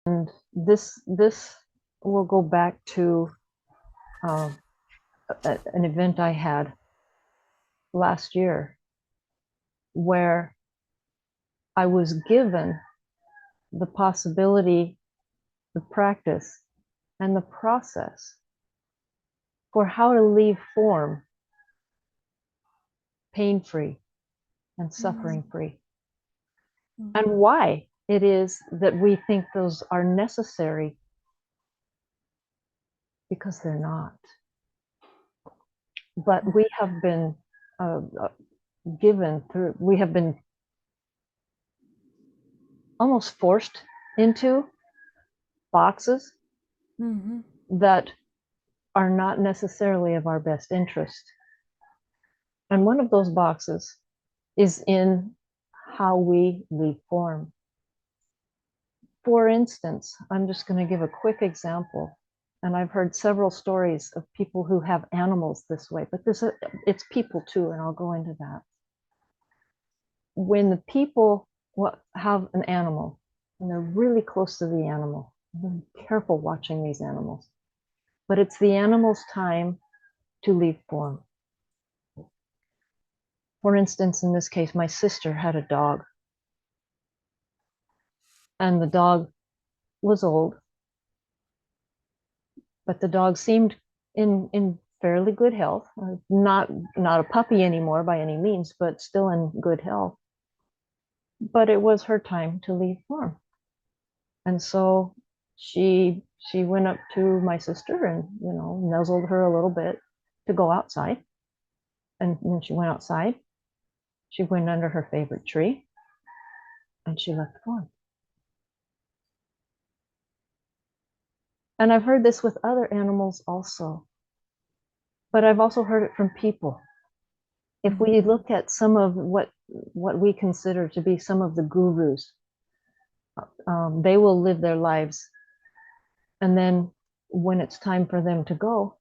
And this will go back to an event I had last year where I was given the possibility, the practice, and the process for how to leave form pain-free and suffering-free. And why it is that we think those are necessary, because they're not. But we have been we have been almost forced into boxes that are not necessarily of our best interest. And one of those boxes is in how we leave form. For instance, I'm just going to give a quick example. And I've heard several stories of people who have animals this way, but it's people too, and I'll go into that. When the people have an animal and they're really close to the animal, they're careful watching these animals, but it's the animal's time to leave form. For instance, in this case, my sister had a dog, and the dog was old, but the dog seemed in fairly good health, not a puppy anymore by any means, but still in good health. But it was her time to leave form. And so she went up to my sister and, nuzzled her a little bit to go outside. And when she went outside, she went under her favorite tree and she left form. And I've heard this with other animals also, but I've also heard it from people. If we look at some of what we consider to be some of the gurus, they will live their lives, and then when it's time for them to go,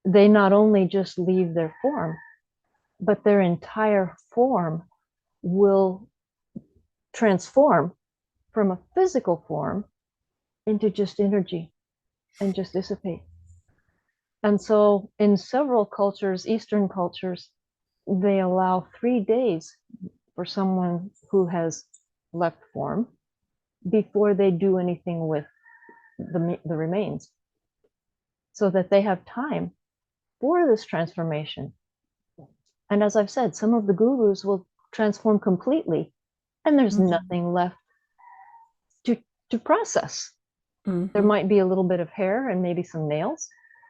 they not only just leave their form, but their entire form will transform from a physical form into just energy and just dissipate. And so in several cultures, Eastern cultures, they allow 3 days for someone who has left form before they do anything with the remains, so that they have time for this transformation. And as I've said, some of the gurus will transform completely, and there's nothing left to process. There might be a little bit of hair and maybe some nails,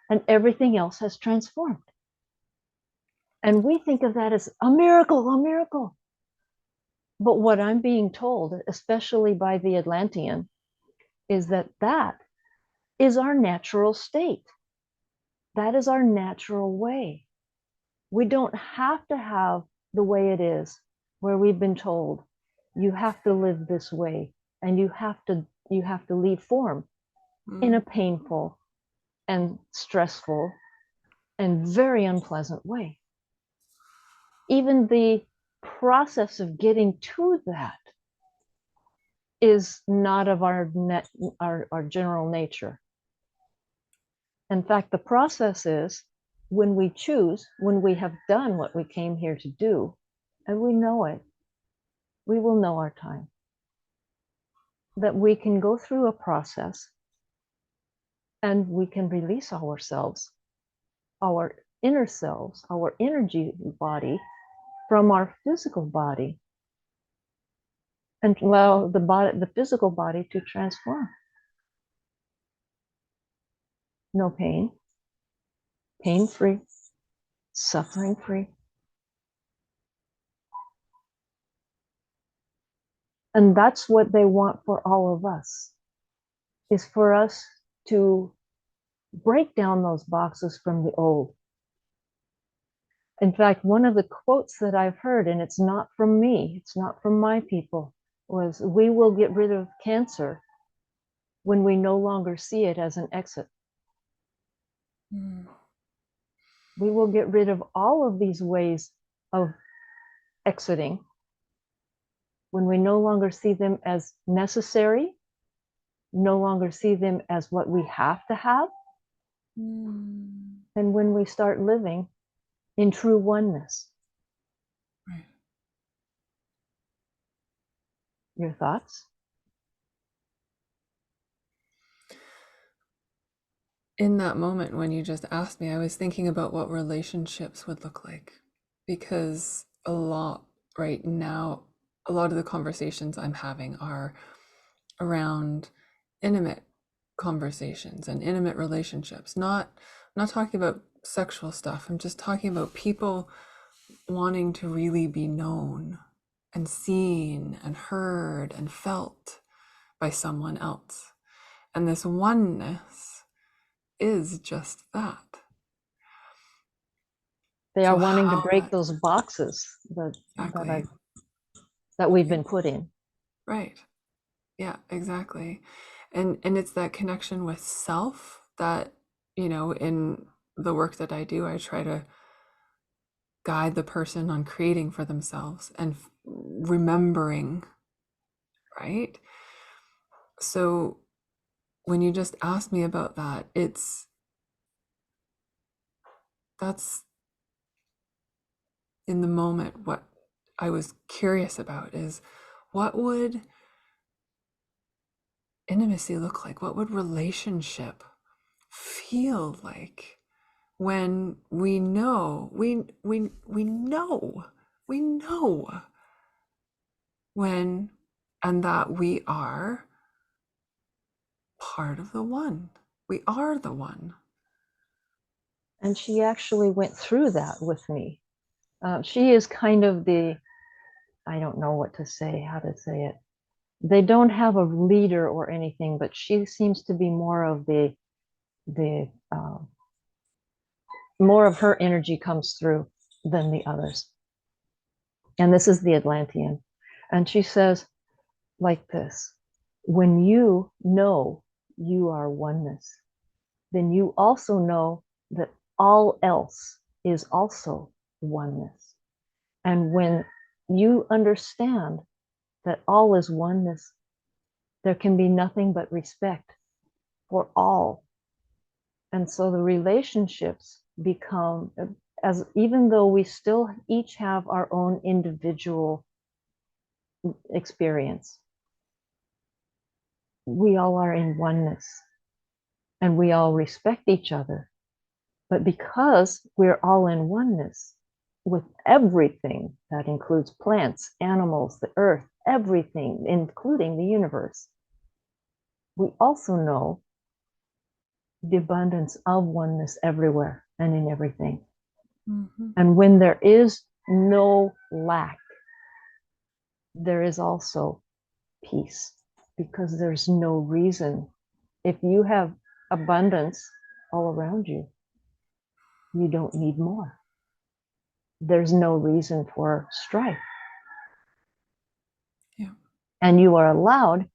and everything else has transformed. And we think of that as a miracle, a miracle. But what I'm being told, especially by the Atlantean, is that that is our natural state. That is our natural way. We don't have to have the way it is, where we've been told, you have to live this way, and you have to leave form in a painful and stressful and very unpleasant way. Even the process of getting to that is not of our general nature. In fact, the process is when we choose, when we have done what we came here to do, and we know it, we will know our time. That we can go through a process and we can release ourselves, our inner selves, our energy body from our physical body, and allow the physical body to transform. No pain, pain-free, suffering-free. And that's what they want for all of us, is for us to break down those boxes from the old. In fact, one of the quotes that I've heard, and it's not from me, it's not from my people, was, we will get rid of cancer when we no longer see it as an exit. We will get rid of all of these ways of exiting when we no longer see them as necessary no longer see them as what we have to have. Mm. And when we start living in true oneness. Right. Your thoughts? In that moment when you just asked me, I was thinking about what relationships would look like. Because a lot right now, a lot of the conversations I'm having are around intimate conversations and intimate relationships. Not talking about sexual stuff. I'm just talking about people wanting to really be known and seen and heard and felt by someone else. And this oneness is just that. They are So wanting to how break that those boxes exactly, that we've yeah, been put in. right. Yeah, exactly. And it's that connection with self that, in the work that I do, I try to guide the person on creating for themselves and remembering, right? So when you just asked me about that, that's in the moment what I was curious about is what would intimacy look like? What would relationship feel like when we know when and that we are part of the one. We are the one. And she actually went through that with me. She is kind of I don't know what to say, how to say it. They don't have a leader or anything, but she seems to be more of the more of her energy comes through than the others. And this is the Atlantean. And she says like this: when you know you are oneness, then you also know that all else is also oneness. And when you understand that all is oneness, there can be nothing but respect for all. And so the relationships become, as even though we still each have our own individual experience, we all are in oneness and we all respect each other. But because we're all in oneness with everything, that includes plants, animals, the earth, everything, including the universe, we also know the abundance of oneness everywhere and in everything. Mm-hmm. And when there is no lack, there is also peace because there's no reason. If you have abundance all around you, you don't need more. There's no reason for strife. Yeah. And you are allowed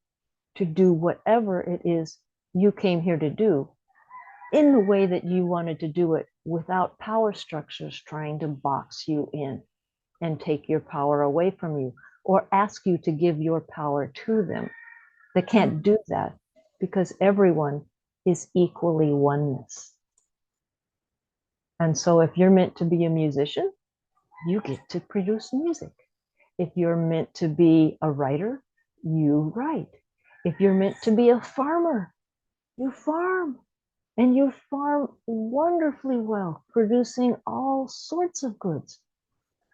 to do whatever it is you came here to do in the way that you wanted to do it without power structures trying to box you in and take your power away from you or ask you to give your power to them. They can't do that because everyone is equally oneness. And so if you're meant to be a musician, you get to produce music. If you're meant to be a writer, you write. If you're meant to be a farmer, you farm. And you farm wonderfully well, producing all sorts of goods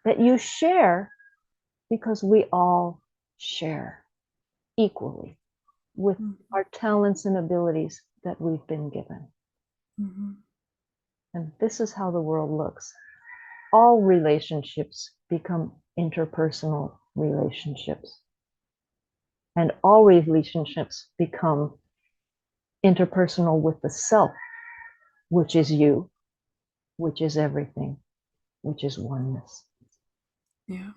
that you share because we all share equally with Mm-hmm. our talents and abilities that we've been given. Mm-hmm. And this is how the world looks. All relationships become interpersonal relationships, and all relationships become interpersonal with the self, which is you, which is everything, which is oneness. Yeah.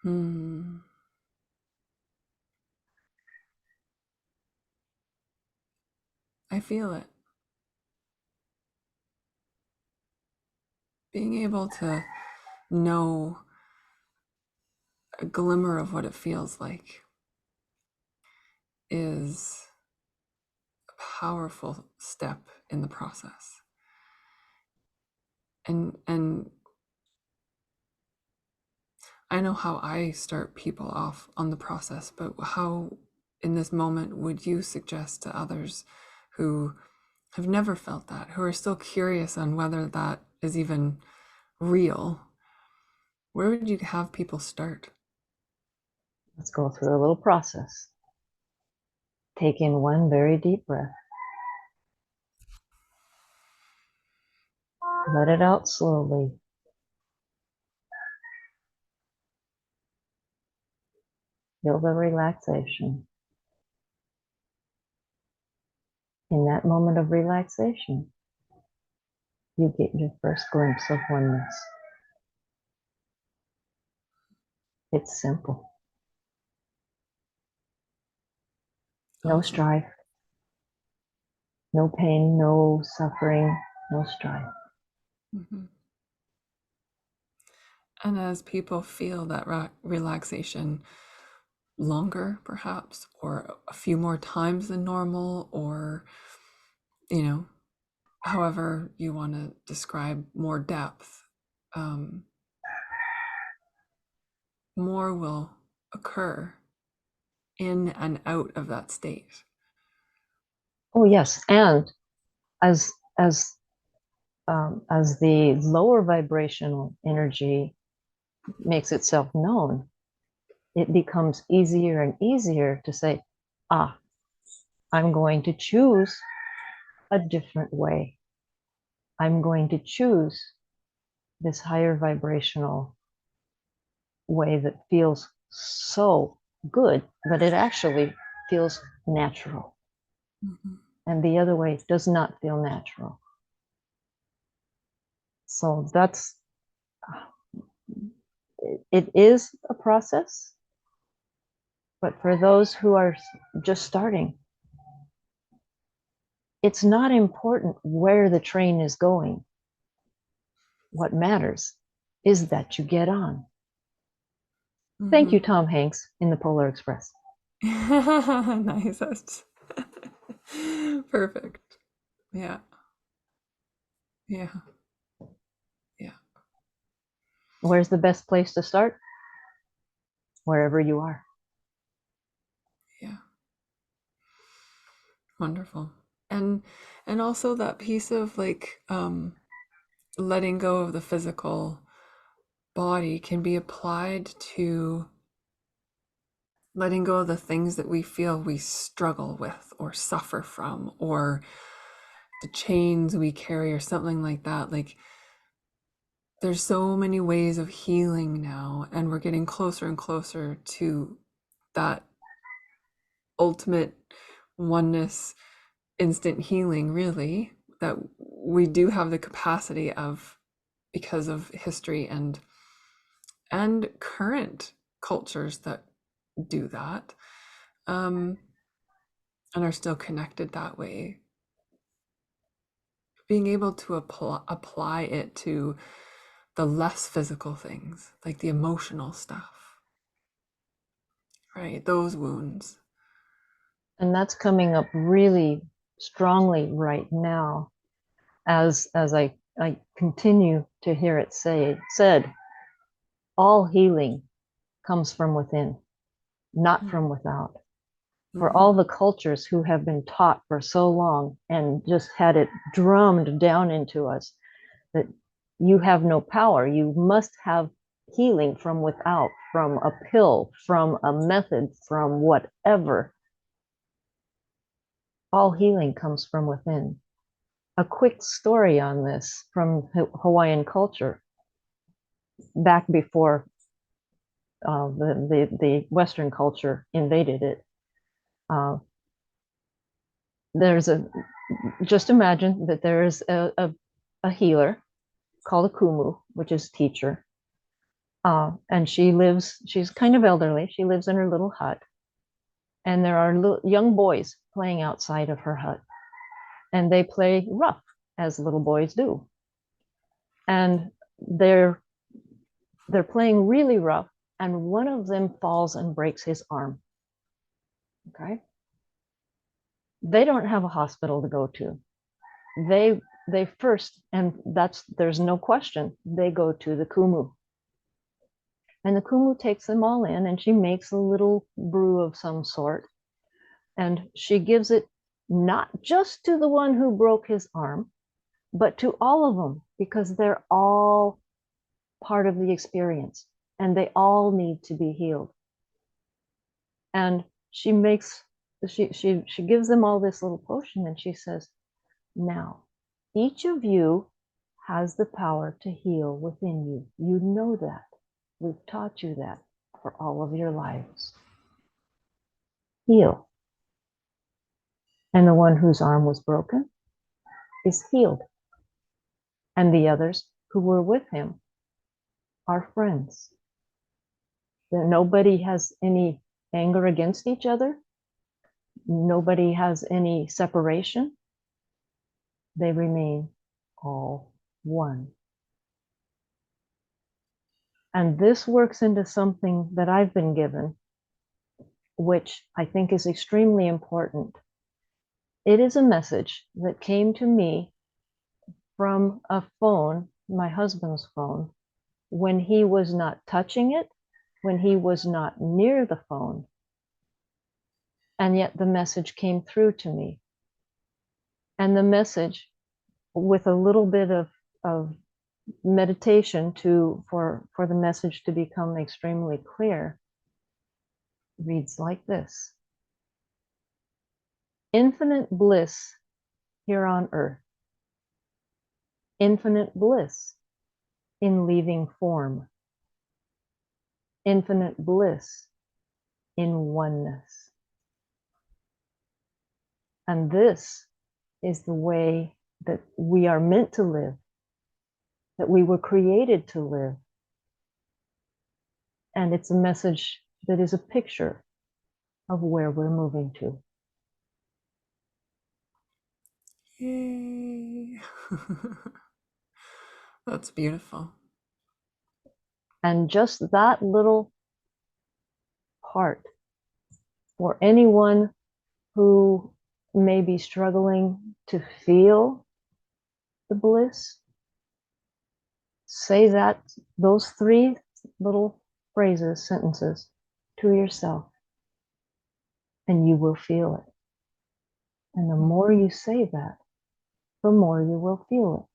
Hmm. I feel it. Being able to know a glimmer of what it feels like is a powerful step in the process. And I know how I start people off on the process, but how in this moment would you suggest to others who have never felt that, who are still curious on whether that is even real? Where would you have people start? Let's go through a little process. Take in one very deep breath. Let it out slowly. Feel the relaxation. In that moment of relaxation, you get your first glimpse of oneness. It's simple. No Awesome. strife, no pain, no suffering, no strife. Mm-hmm. And as people feel that relaxation longer, perhaps, or a few more times than normal, or, however you want to describe more depth, more will occur in and out of that state. Oh yes, and as as as the lower vibrational energy makes itself known, it becomes easier and easier to say, ah, I'm going to choose a different way. I'm going to choose this higher vibrational way that feels so good, but it actually feels natural. Mm-hmm. And the other way does not feel natural. So it is a process, but for those who are just starting, it's not important where the train is going. What matters is that you get on. Thank Mm-hmm. you, Tom Hanks in the Polar Express. Nice. That's perfect. Yeah. Yeah. Yeah. Where's the best place to start? Wherever you are. Yeah. Wonderful. And and also that piece of like letting go of the physical body can be applied to letting go of the things that we feel we struggle with or suffer from, or the chains we carry or something like that. Like there's so many ways of healing now, and we're getting closer and closer to that ultimate oneness, instant healing, really, that we do have the capacity of, because of history and current cultures that do that, and are still connected that way. Being able to apply it to the less physical things, like the emotional stuff, right? Those wounds. And that's coming up really strongly right now as I continue to hear it said, all healing comes from within, not from without. For Mm-hmm. all the cultures who have been taught for so long and just had it drummed down into us that you have no power, you must have healing from without, from a pill, from a method, from whatever. All healing comes from within. A quick story on this from Hawaiian culture back before the Western culture invaded it. Uh, there's a just imagine that there is a healer called a kumu, which is teacher, and she's kind of elderly. She lives in her little hut, and there are young boys playing outside of her hut, and they play rough as little boys do, and they're playing really rough, and one of them falls and breaks his arm. Okay. They don't have a hospital to go to. They first, and there's no question, they go to the Kumu. And the Kumu takes them all in, and she makes a little brew of some sort, and she gives it not just to the one who broke his arm, but to all of them, because they're all part of the experience and they all need to be healed. And she gives them all this little potion, and she says, now each of you has the power to heal within you. You know that. We've taught you that for all of your lives. Heal. And the one whose arm was broken is healed. And the others who were with him are friends. Nobody has any anger against each other. Nobody has any separation. They remain all one. And this works into something that I've been given, which I think is extremely important. It is a message that came to me from a phone, my husband's phone, when he was not touching it, when he was not near the phone. And yet the message came through to me. And the message, with a little bit of meditation for the message to become extremely clear, reads like this: infinite bliss here on earth, infinite bliss in leaving form, infinite bliss in oneness. And this is the way that we are meant to live, that we were created to live. And it's a message that is a picture of where we're moving to. Yay. That's beautiful. And just that little part, for anyone who may be struggling to feel the bliss, say those 3 little phrases, sentences, to yourself, and you will feel it. And the more you say that, the more you will feel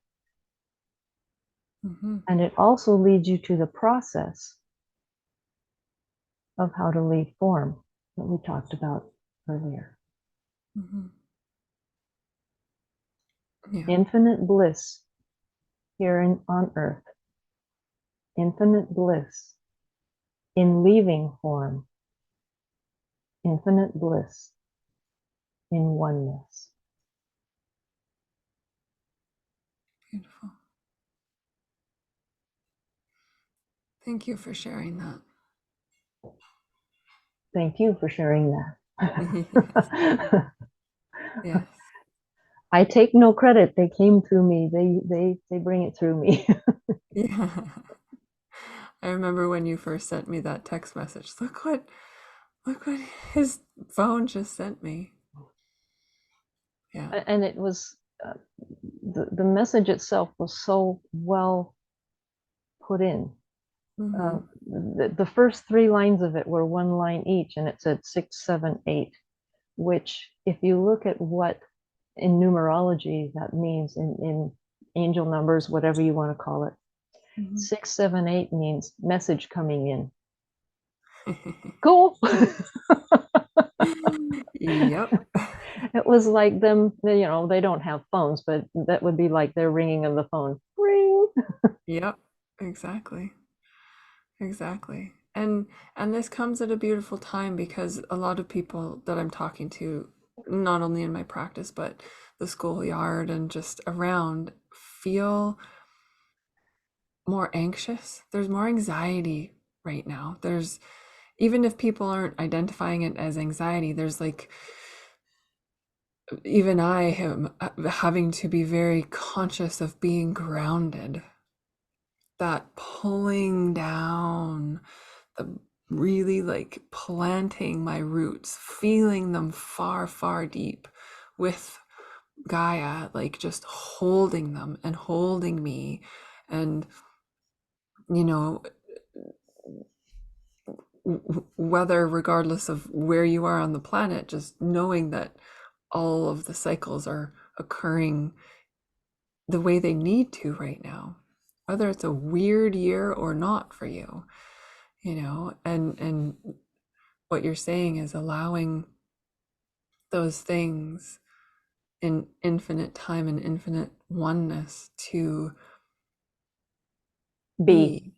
it. Mm-hmm. And it also leads you to the process of how to leave form that we talked about earlier. Mm-hmm. Yeah. Infinite bliss here on earth, infinite bliss in leaving form, infinite bliss in oneness. Beautiful. Thank you for sharing that. Thank you for sharing Yes. that. Yes. I take no credit. They came through me. They bring it through me. Yeah. I remember when you first sent me that text message. Look what his phone just sent me. Yeah. And it was the message itself was so well put in. Mm-hmm. The first 3 lines of it were 1 line each, and it said 6, 7, 8, which, if you look at what in numerology that means, in angel numbers, whatever you want to call it, Mm-hmm. 6, 7, 8 means message coming in. Cool. Yep. It was like them, they don't have phones, but that would be like they're ringing on the phone. Ring. Yep. Exactly. Exactly. And this comes at a beautiful time because a lot of people that I'm talking to, not only in my practice, but the schoolyard and just around, feel more anxious. There's more anxiety right now. There's, even if people aren't identifying it as anxiety, there's like, even I am having to be very conscious of being grounded, that pulling down, the really like planting my roots, feeling them far, far deep with Gaia, like just holding them and holding me, and you know, whether regardless of where you are on the planet, just knowing that all of the cycles are occurring the way they need to right now, whether it's a weird year or not for you, and what you're saying is allowing those things in infinite time and infinite oneness to Be.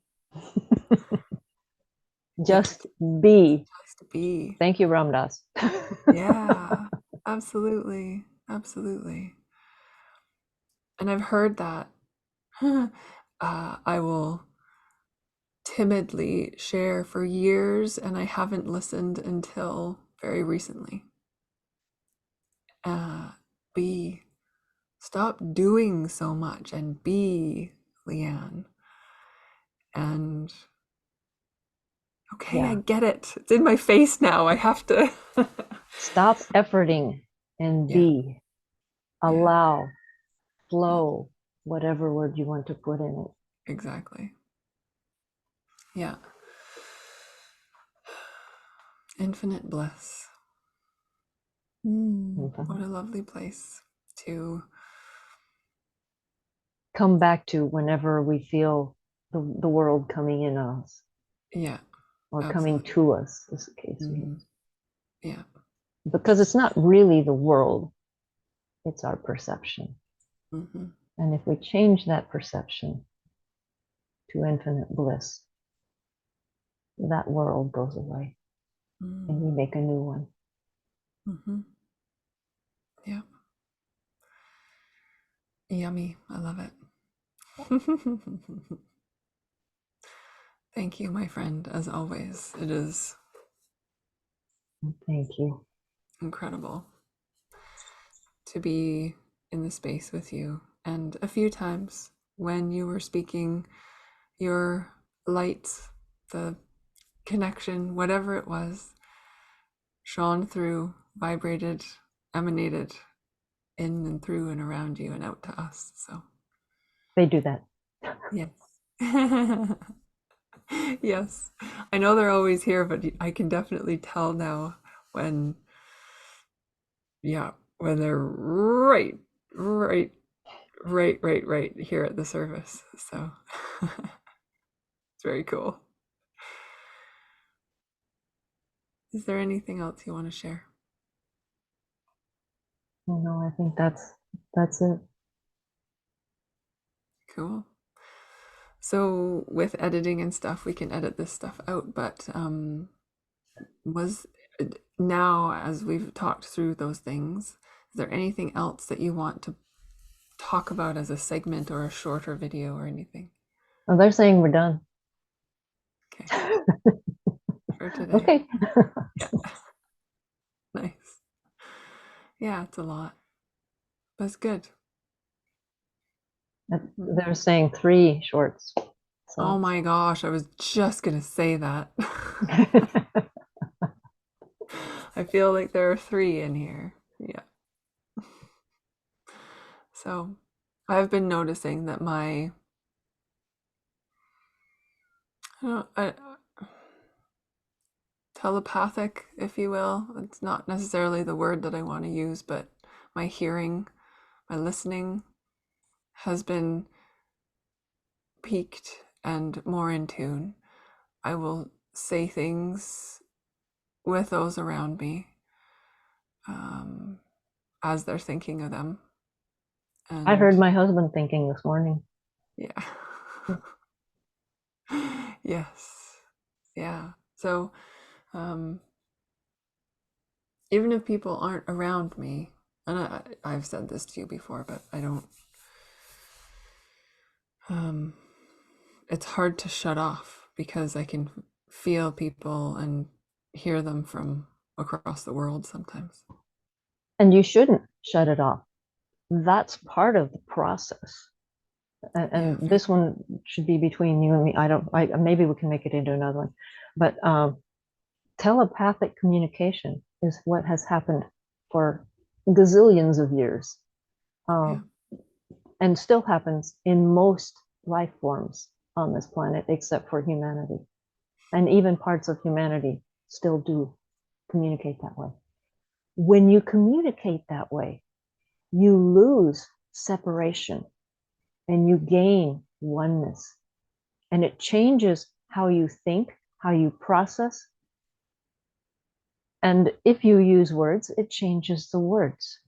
Just be. Just be. Thank you, Ramdas. Yeah, absolutely. Absolutely. And I've heard that. I will timidly share for years, and I haven't listened until very recently. Be. Stop doing so much and be, Leanne. And okay, Yeah. I get it. It's in my face now. I have to Stop efforting and be. Allow, flow, whatever word you want to put in it. Exactly. Yeah. Infinite bliss. What a lovely place to come back to whenever we feel the world coming in us. Yeah. Or Absolutely. coming to us, as the case means. Yeah. Because it's not really the world, it's our perception. And if we change that perception to infinite bliss, that world goes away and we make a new one. Yeah. Yummy. I love it. Thank you, my friend, as always. It is Thank you. Incredible to be in the space with you. And a few times when you were speaking, your light, the connection, whatever it was, shone through, vibrated, emanated in and through and around you and out to us. So they do that. Yes. Yes. I know they're always here, but I can definitely tell now when they're right here at the service. So it's very cool. Is there anything else you want to share? No, I think that's it. Cool. So with editing and stuff, we can edit this stuff out, but was now, as we've talked through those things, is there anything else that you want to talk about as a segment or a shorter video or anything? Oh, they're saying we're done. Okay. For today. Okay. Yeah. Nice. Yeah, it's a lot. But it's good. They're saying 3 shorts. So. Oh my gosh, I was just gonna say that. I feel like there are 3 in here. Yeah. So I've been noticing that my telepathic, if you will, it's not necessarily the word that I want to use, but my hearing, my listening has been peaked and more in tune. I will say things with those around me as they're thinking of them. And I heard my husband thinking this morning. Yeah. Yes. Yeah. So even if people aren't around me, and I've said this to you before, but I don't, it's hard to shut off because I can feel people and hear them from across the world sometimes. And you shouldn't shut it off. That's part of the process. And this one should be between you and me. Maybe we can make it into another one. But telepathic communication is what has happened for gazillions of years, Yeah. and still happens in most life forms on this planet, except for humanity. And even parts of humanity still do communicate that way. When you communicate that way, you lose separation and you gain oneness. And it changes how you think, how you process. And if you use words, it changes the words.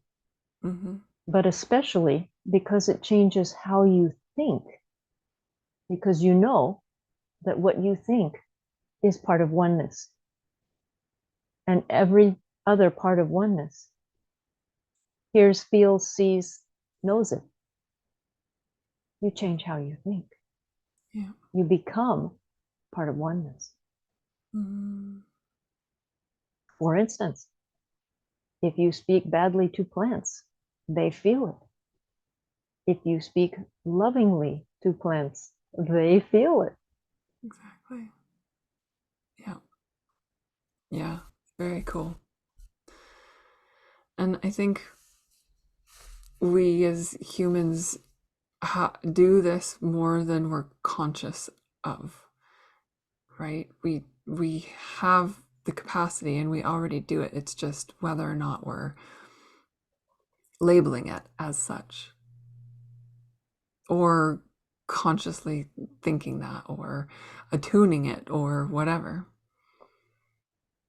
Mm-hmm. But especially because it changes how you think, because you know that what you think is part of oneness. And every other part of oneness hears, feels, sees, knows it. You change how you think. Yeah. You become part of oneness. Mm-hmm. For instance, if you speak badly to plants, they feel it. If you speak lovingly to plants, they feel it. Exactly. Yeah. Yeah. Very cool. And I think we as humans do this more than we're conscious of, right? We have the capacity and we already do it. It's just whether or not we're labeling it as such or consciously thinking that or attuning it or whatever.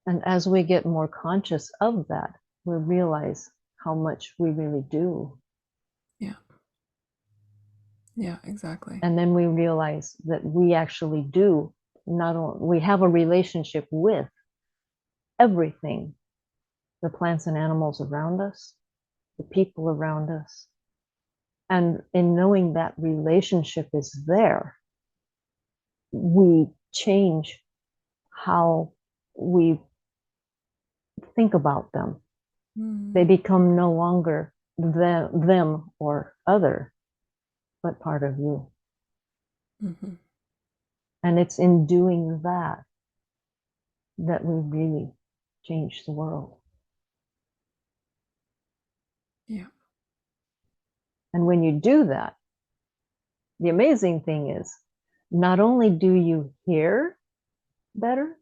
And as we get more conscious of that, we realize how much we really do. Yeah. Yeah, exactly. And then we realize that we actually do not only, we have a relationship with everything, the plants and animals around us, the people around us. And in knowing that relationship is there, we change how we think about them. They Mm. become no longer them or other, but part of you. Mm-hmm. And it's in doing that that we really change the world. Yeah. And when you do that, the amazing thing is not only do you hear better,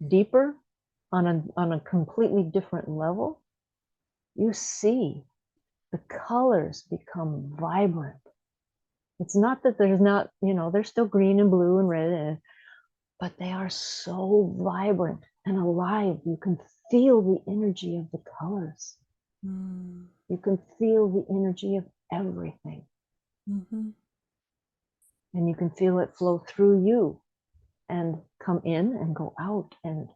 deeper, on a completely different level, you see the colors become vibrant. It's not that there's not, they're still green and blue and red, but they are so vibrant and alive. You can feel the energy of the colors. Mm. You can feel the energy of everything. Mm-hmm. And you can feel it flow through you and come in and go out. And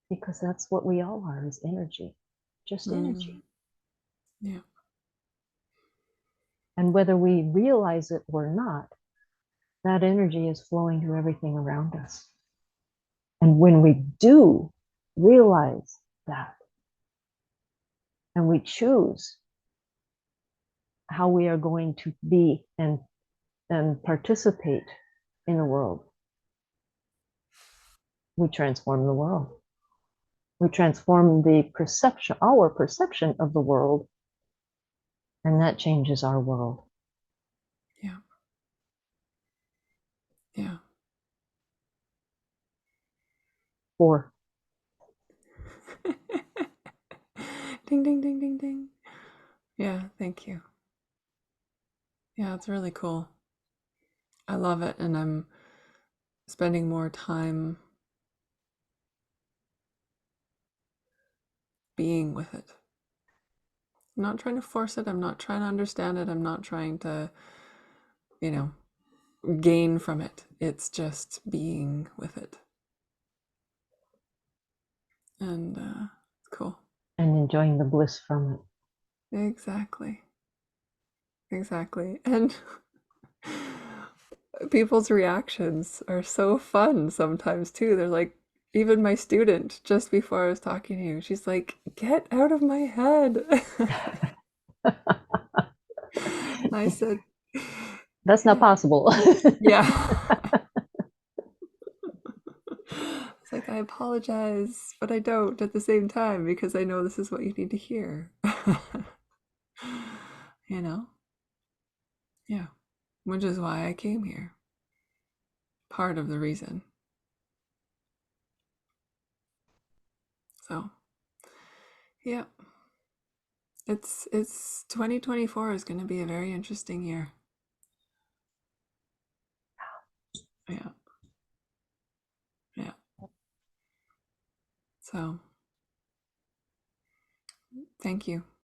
because that's what we all are, is energy, just Mm. energy. Yeah. And whether we realize it or not, that energy is flowing to everything around us. And when we do realize that, and we choose how we are going to be and participate in the world, we transform the world. We transform our perception of the world, and that changes our world. Yeah. Yeah. For Ding, ding, ding, ding, ding. Yeah, thank you. Yeah, it's really cool. I love it, and I'm spending more time being with it. I'm not trying to force it. I'm not trying to understand it. I'm not trying to, you know, gain from it. It's just being with it. And it's cool. and enjoying the bliss from it. Exactly. Exactly. And people's reactions are so fun sometimes too. They're like, even my student, just before I was talking to you, she's like, get out of my head. I said, That's not possible. yeah. It's like, like, I apologize, but I don't at the same time because I know this is what you need to hear. You know? Yeah. Which is why I came here. Part of the reason. So, yeah. It's 2024 is going to be a very interesting year. Yeah. Yeah. So, thank you.